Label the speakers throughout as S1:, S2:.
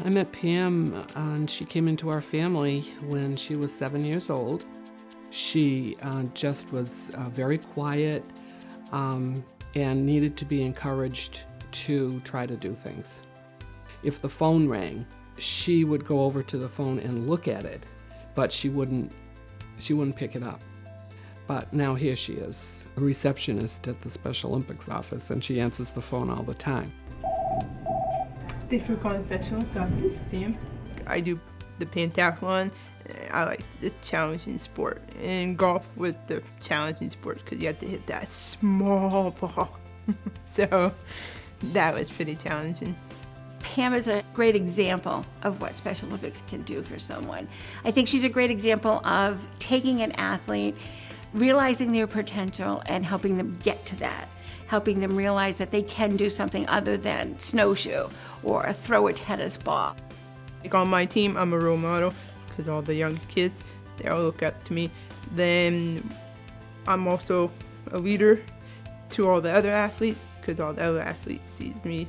S1: I met Pam, and she came into our family when she was 7 years old. She just was very quiet and needed to be encouraged to try to do things. If the phone rang, she would go over to the phone and look at it, but she wouldn't pick it up. But now here she is, a receptionist at the Special Olympics office, and she answers the phone all the time.
S2: Thanks for calling Special Olympics, Pam. I do the pentathlon. I like the challenging sport, and golf with the challenging sports because you have to hit that small ball. So that was pretty challenging.
S3: Pam is a great example of what Special Olympics can do for someone. I think she's a great example of taking an athlete, realizing their potential, and helping them get to that, helping them realize that they can do something other than snowshoe or throw a tennis ball.
S2: Like on my team, I'm a role model because all the young kids, they all look up to me. Then I'm also a leader to all the other athletes because all the other athletes see me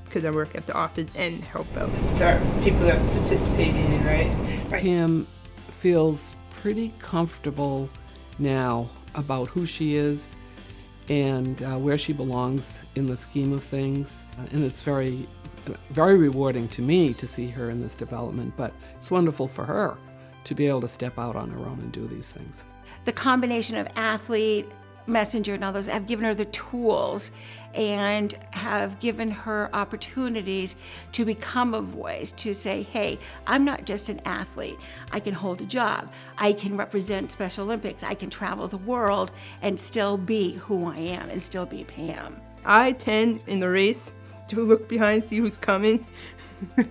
S2: because I work at the office and help out the people that participate in it, right?
S1: Pam feels pretty comfortable now about who she is and where she belongs in the scheme of things. And it's very, very rewarding to me to see her in this development, but it's wonderful for her to be able to step out on her own and do these things.
S3: The combination of athlete, messenger, and others have given her the tools and have given her opportunities to become a voice, to say, hey, I'm not just an athlete. I can hold a job. I can represent Special Olympics. I can travel the world and still be who I am and still be Pam.
S2: I tend in the race to look behind, see who's coming.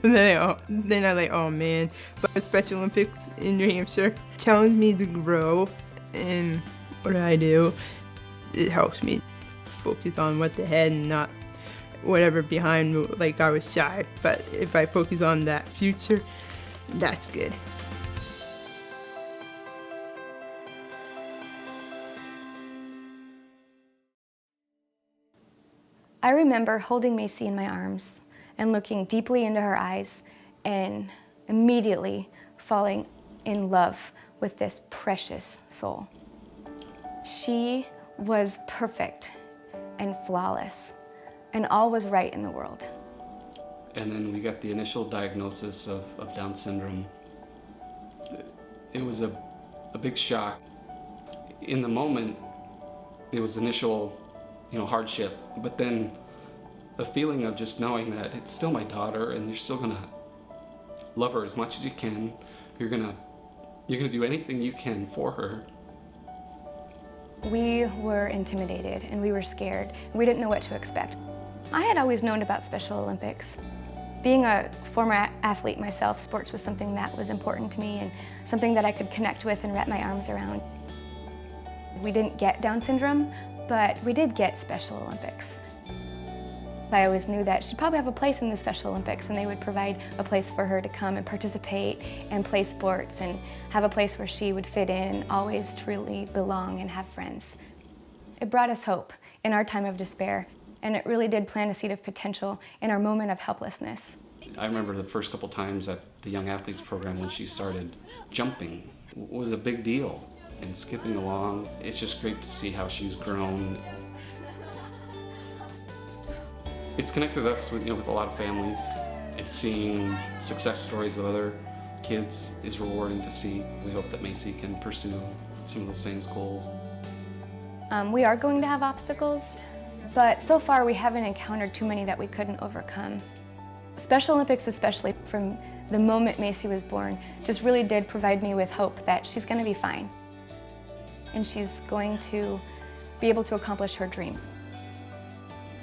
S2: then I'm like, oh man. But Special Olympics in New Hampshire challenged me to grow in what I do. It helps me focus on what's ahead and not whatever behind, like I was shy. But if I focus on that future, that's good.
S4: I remember holding Macy in my arms and looking deeply into her eyes and immediately falling in love with this precious soul. She was perfect and flawless, and all was right in the world.
S5: And then we got the initial diagnosis of Down syndrome. It was a big shock. In the moment, it was initial, hardship, but then the feeling of just knowing that it's still my daughter and you're still gonna love her as much as you can. You're gonna do anything you can for her.
S4: We were intimidated and we were scared. We didn't know what to expect. I had always known about Special Olympics. Being a former athlete myself, sports was something that was important to me and something that I could connect with and wrap my arms around. We didn't get Down syndrome, but we did get Special Olympics. I always knew that she'd probably have a place in the Special Olympics and they would provide a place for her to come and participate and play sports and have a place where she would fit in and always truly belong and have friends. It brought us hope in our time of despair, and it really did plant a seed of potential in our moment of helplessness.
S5: I remember the first couple times at the Young Athletes program when she started jumping was a big deal, and skipping along. It's just great to see how she's grown. It's connected us with a lot of families. It's seeing success stories of other kids is rewarding to see. We hope that Macy can pursue some of those same goals.
S4: We are going to have obstacles, but so far we haven't encountered too many that we couldn't overcome. Special Olympics, especially from the moment Macy was born, just really did provide me with hope that she's going to be fine. And she's going to be able to accomplish her dreams.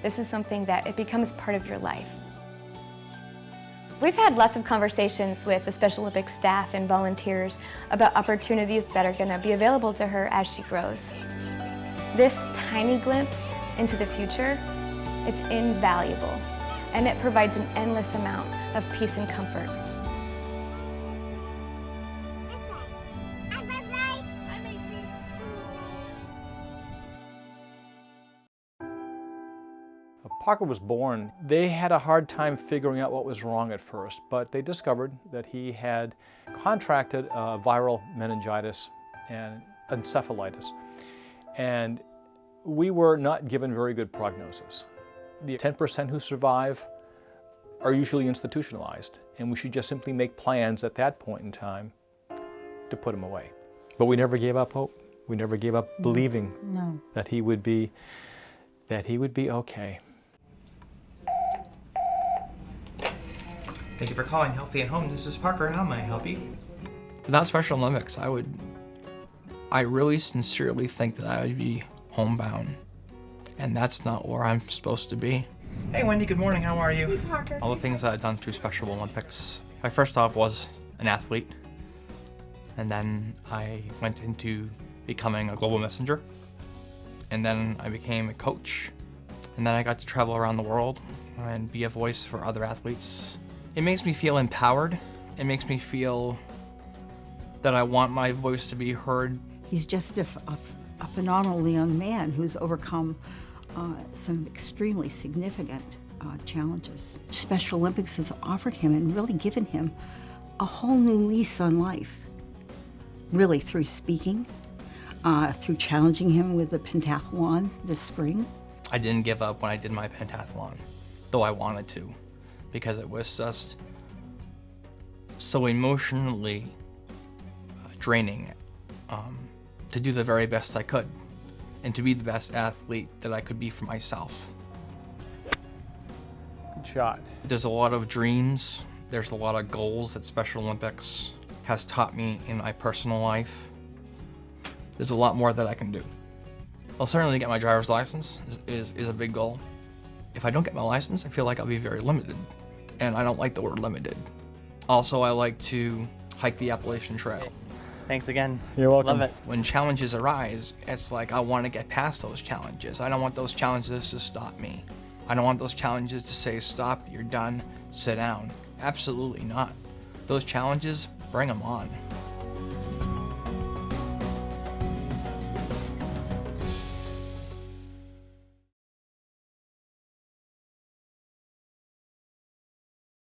S4: This is something that it becomes part of your life. We've had lots of conversations with the Special Olympics staff and volunteers about opportunities that are going to be available to her as she grows. This tiny glimpse into the future, it's invaluable, and it provides an endless amount of peace and comfort.
S6: Parker was born, they had a hard time figuring out what was wrong at first, but they discovered that he had contracted viral meningitis and encephalitis. And we were not given very good prognosis. The 10% who survive are usually institutionalized, and we should just simply make plans at that point in time to put him away. But we never gave up hope. We never gave up believing that he would be okay.
S7: Thank you for calling Healthy at Home. This is Parker. How may I help you? Without Special Olympics, I really sincerely think that I would be homebound. And that's not where I'm supposed to be. Hey Wendy, good morning. How are you?
S8: Hey Parker.
S7: All the things that I've done through Special Olympics. I first off was an athlete. And then I went into becoming a global messenger. And then I became a coach. And then I got to travel around the world and be a voice for other athletes. It makes me feel empowered. It makes me feel that I want my voice to be heard.
S8: He's just a phenomenal young man who's overcome some extremely significant challenges. Special Olympics has offered him and really given him a whole new lease on life. Really through speaking, through challenging him with the pentathlon this spring.
S7: I didn't give up when I did my pentathlon, though I wanted to, because it was just so emotionally draining to do the very best I could and to be the best athlete that I could be for myself.
S6: Good shot.
S7: There's a lot of dreams, there's a lot of goals that Special Olympics has taught me in my personal life. There's a lot more that I can do. I'll certainly get my driver's license is a big goal. If I don't get my license, I feel like I'll be very limited, and I don't like the word limited. Also, I like to hike the Appalachian Trail.
S9: Thanks again.
S6: You're welcome.
S9: Love it.
S7: When challenges arise, it's like I want to get past those challenges. I don't want those challenges to stop me. I don't want those challenges to say, stop, you're done, sit down. Absolutely not. Those challenges, bring them on.